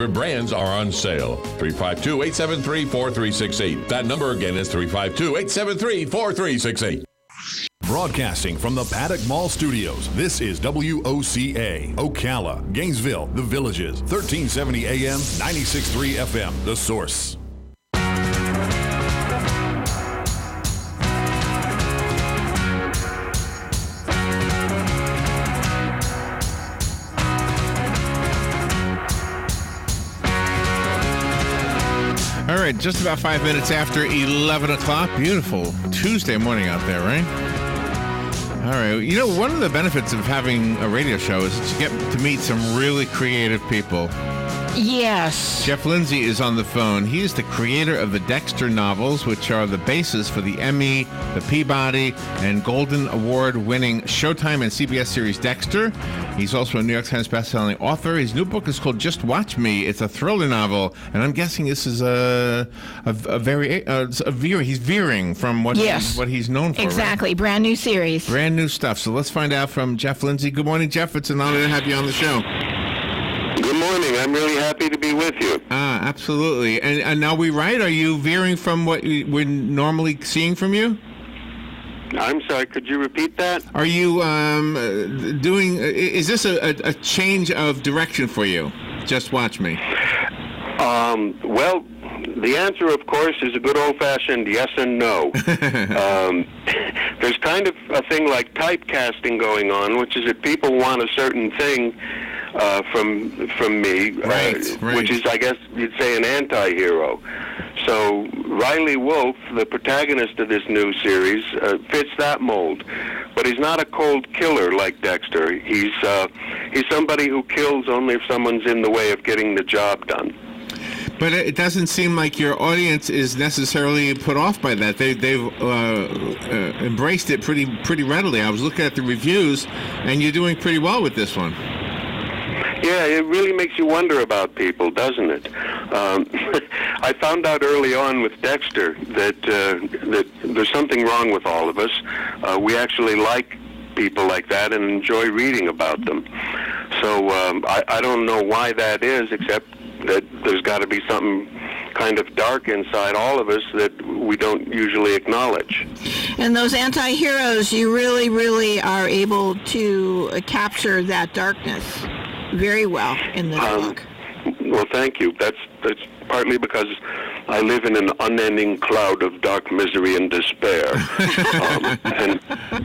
Brands are on sale. 352-873-4368. That number again is 352-873-4368. Broadcasting from the Paddock Mall Studios, this is WOCA, Ocala, Gainesville, The Villages, 1370 AM, 96.3 FM, The Source. All right, just about 5 minutes after 11 o'clock. Beautiful Tuesday morning out there, right? All right. You know, one of the benefits of having a radio show is that you get to meet some really creative people. Yes. Jeff Lindsay is on the phone. He is the creator of the Dexter novels, which are the basis for the Emmy, the Peabody, and Golden Award-winning Showtime and CBS series Dexter. He's also a New York Times bestselling author. His new book is called Just Watch Me. It's a thriller novel, and I'm guessing this is he's veering from what he's known for. Exactly. Right? Brand new series. Brand new stuff. So let's find out from Jeff Lindsay. Good morning, Jeff. It's an honor to have you on the show. Good morning. I'm really happy to be with you. Absolutely. And are we right? Are you veering from what we're normally seeing from you? I'm sorry, could you repeat that? Are you is this a change of direction for you? Just watch me. Well, the answer, of course, is a good old-fashioned yes and no. There's kind of a thing like typecasting going on, which is that people want a certain thing from me, right. Which is, I guess you'd say, an anti-hero. So Riley Wolf, the protagonist of this new series, fits that mold. But he's not a cold killer like Dexter. He's somebody who kills only if someone's in the way of getting the job done. But it doesn't seem like your audience is necessarily put off by that. They've embraced it pretty readily. I was looking at the reviews, and you're doing pretty well with this one. Yeah, it really makes you wonder about people, doesn't it? I found out early on with Dexter that there's something wrong with all of us. We actually like people like that and enjoy reading about them. So I don't know why that is, except that there's got to be something kind of dark inside all of us that we don't usually acknowledge. And those anti-heroes, you really, really are able to capture that darkness very well in this book. Well, thank you. That's partly because I live in an unending cloud of dark misery and despair. And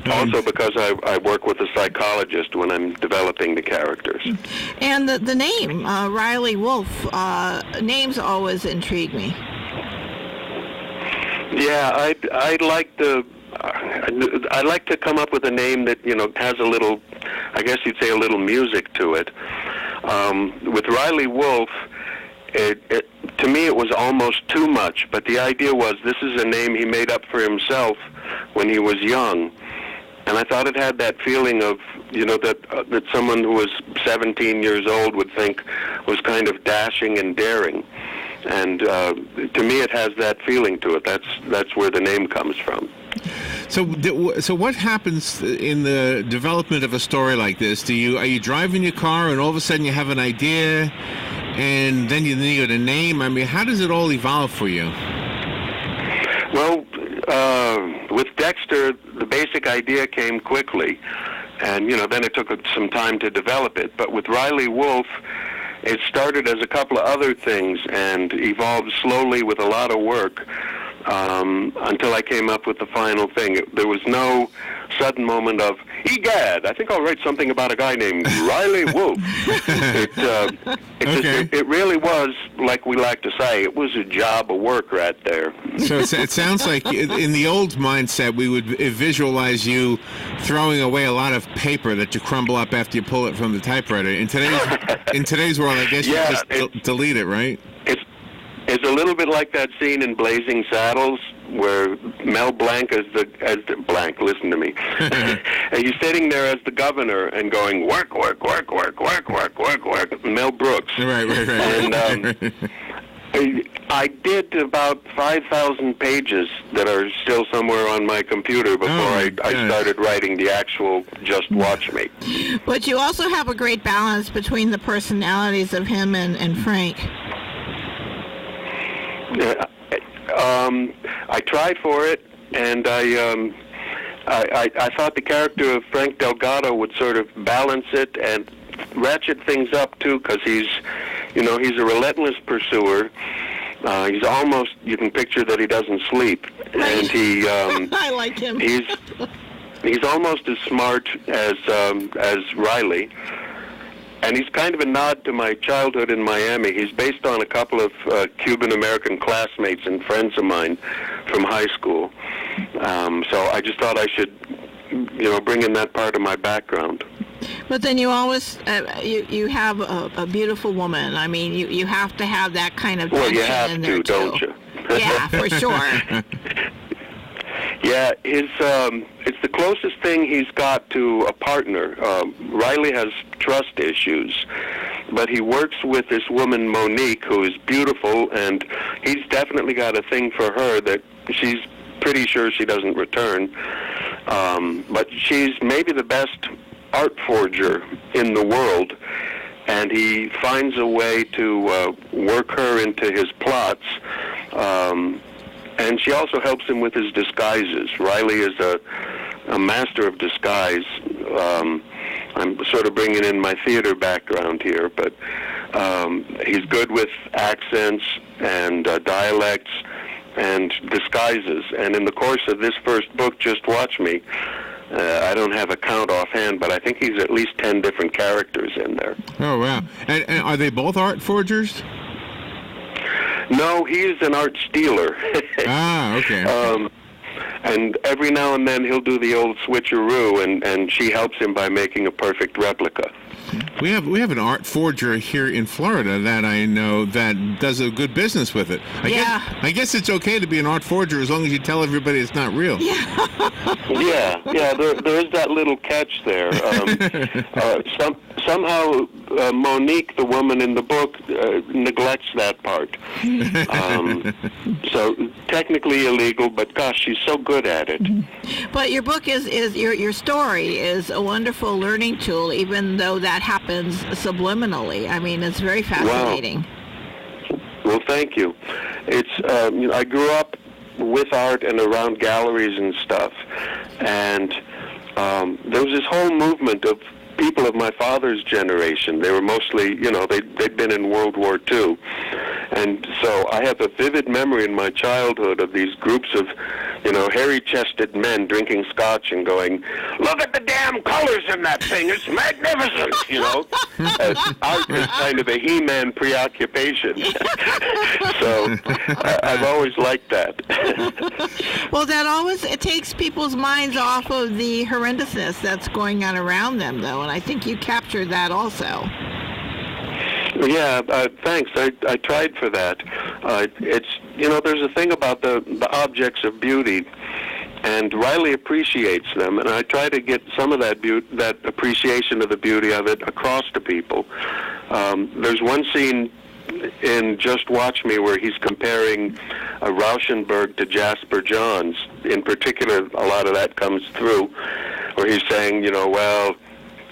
also because I work with a psychologist when I'm developing the characters. And the name, Riley Wolf, names always intrigue me. Yeah, I'd like to come up with a name that, has a little, I guess you'd say, a little music to it. With Riley Wolf, to me it was almost too much, but the idea was this is a name he made up for himself when he was young. And I thought it had that feeling of, that someone who was 17 years old would think was kind of dashing and daring. And to me it has that feeling to it. That's where the name comes from. So what happens in the development of a story like this? Are you driving your car and all of a sudden you have an idea and then you need a name? I mean, how does it all evolve for you? Well, with Dexter, the basic idea came quickly, and then it took some time to develop it. But with Riley Wolf, it started as a couple of other things and evolved slowly with a lot of work. Until I came up with the final thing. There was no sudden moment of, egad, I think I'll write something about a guy named Riley Wolf. It really was, like we like to say, it was a job of work right there. So it sounds like in the old mindset, we would visualize you throwing away a lot of paper that you crumble up after you pull it from the typewriter. In today's world, I guess you just delete it, right? It's a little bit like that scene in Blazing Saddles where Mel Blanc listen to me. And he's sitting there as the governor and going, work, work, work, work, work, work, work, work, Mel Brooks. Right. I did about 5,000 pages that are still somewhere on my computer before I started writing the actual Just Watch Me. But you also have a great balance between the personalities of him and Frank. I tried for it, and I thought the character of Frank Delgado would sort of balance it and ratchet things up too, because he's a relentless pursuer. He's almost, you can picture that he doesn't sleep, and he I like him. He's almost as smart as Riley, and he's kind of a nod to my childhood in Miami. He's based on a couple of Cuban American classmates and friends of mine from high school. So I just thought I should, bring in that part of my background. But then you always, you have a beautiful woman. I mean, you have to have that kind of tension you have in there, to, don't you? Yeah, for sure. Yeah, it's the closest thing he's got to a partner. Riley has trust issues, but he works with this woman, Monique, who is beautiful, and he's definitely got a thing for her that she's pretty sure she doesn't return. But she's maybe the best art forger in the world, and he finds a way to work her into his plots. And she also helps him with his disguises. Riley is a master of disguise. I'm sort of bringing in my theater background here, but he's good with accents and dialects and disguises. And in the course of this first book, Just Watch Me, I don't have a count offhand, but I think he's at least 10 different characters in there. Oh, wow. And are they both art forgers? No, he is an art stealer. Ah, okay. And every now and then he'll do the old switcheroo, and she helps him by making a perfect replica. We have an art forger here in Florida that I know that does a good business with it. I guess it's okay to be an art forger as long as you tell everybody it's not real. Yeah, there is that little catch there. Somehow Monique, the woman in the book, neglects that part. So technically illegal, but gosh, she's so good at it. But your book is your story is a wonderful learning tool, even though that happens subliminally. I mean, it's very fascinating. Well, thank you. It's I grew up with art and around galleries and stuff, and there was this whole movement of people of my father's generation. They were mostly, they'd been in World War II. And so I have a vivid memory in my childhood of these groups of, hairy-chested men drinking scotch and going, "Look at the damn colors in that thing. It's magnificent," As art is kind of a He-Man preoccupation. So I've always liked that. Well, it takes people's minds off of the horrendousness that's going on around them, though, and I think you captured that also. Yeah, thanks. I tried for that. It's there's a thing about the objects of beauty, and Riley appreciates them, and I try to get some of that appreciation of the beauty of it across to people. There's one scene in Just Watch Me where he's comparing Rauschenberg to Jasper Johns. In particular, a lot of that comes through, where he's saying, well,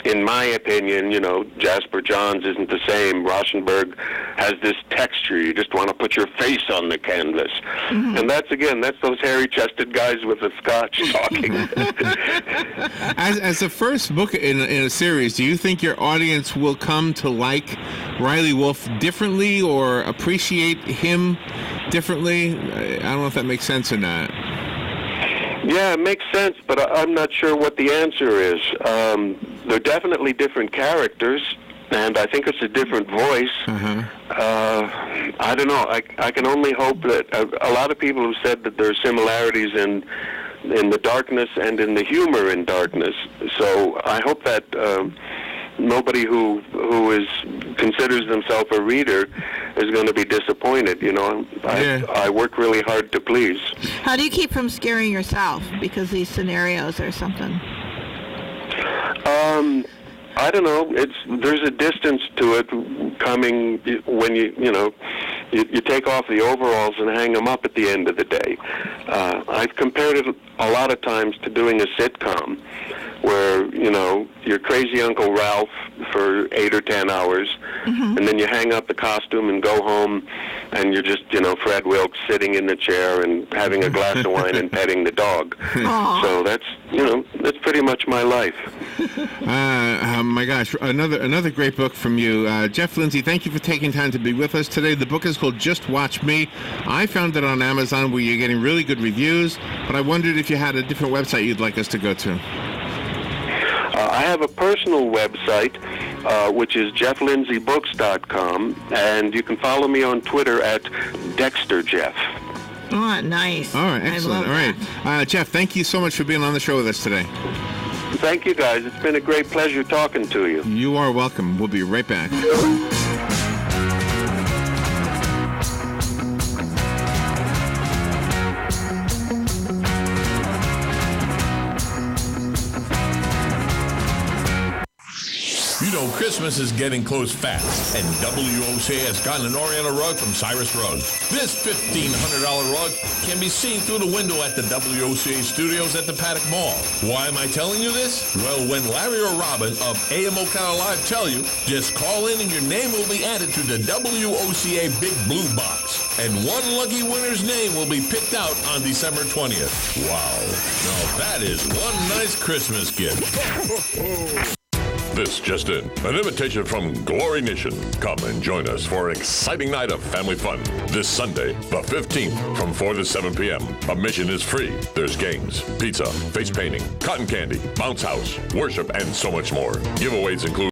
in my opinion, Jasper Johns isn't the same. Rauschenberg has this texture. You just want to put your face on the canvas. Mm-hmm. And that's those hairy-chested guys with the scotch talking. As the first book in a series, do you think your audience will come to like Riley Wolf differently or appreciate him differently? I don't know if that makes sense or not. Yeah, it makes sense, but I'm not sure what the answer is. They're definitely different characters, and I think it's a different voice. Uh-huh. I don't know. I can only hope that a lot of people have said that there are similarities in the darkness and in the humor in darkness. So I hope that nobody who considers themselves a reader is going to be disappointed. I work really hard to please. How do you keep from scaring yourself because these scenarios or something? I don't know. There's a distance to it coming when You take off the overalls and hang them up at the end of the day. I've compared it a lot of times to doing a sitcom where, you're crazy Uncle Ralph for 8 or 10 hours, and then you hang up the costume and go home, and you're just, Fred Wilkes sitting in the chair and having a glass of wine and petting the dog. So that's pretty much my life. My gosh, another great book from you. Jeff Lindsay, thank you for taking time to be with us today. The book is called Just Watch Me. I found it on Amazon where you're getting really good reviews, but I wondered if you had a different website you'd like us to go to. I have a personal website, which is jefflindsaybooks.com, and you can follow me on Twitter at DexterJeff. Oh, nice. All right, excellent. All right. Jeff, thank you so much for being on the show with us today. Thank you, guys. It's been a great pleasure talking to you. You are welcome. We'll be right back. Christmas is getting close fast, and WOCA has gotten an Oriental rug from Cyrus Rugs. This $1,500 rug can be seen through the window at the WOCA studios at the Paddock Mall. Why am I telling you this? Well, when Larry or Robin of AM Ocala Live tell you, just call in and your name will be added to the WOCA Big Blue Box. And one lucky winner's name will be picked out on December 20th. Wow. Now that is one nice Christmas gift. This just in. An invitation from Glory Nation. Come and join us for an exciting night of family fun. This Sunday, the 15th, from 4 to 7 p.m. Admission is free. There's games, pizza, face painting, cotton candy, bounce house, worship, and so much more. Giveaways include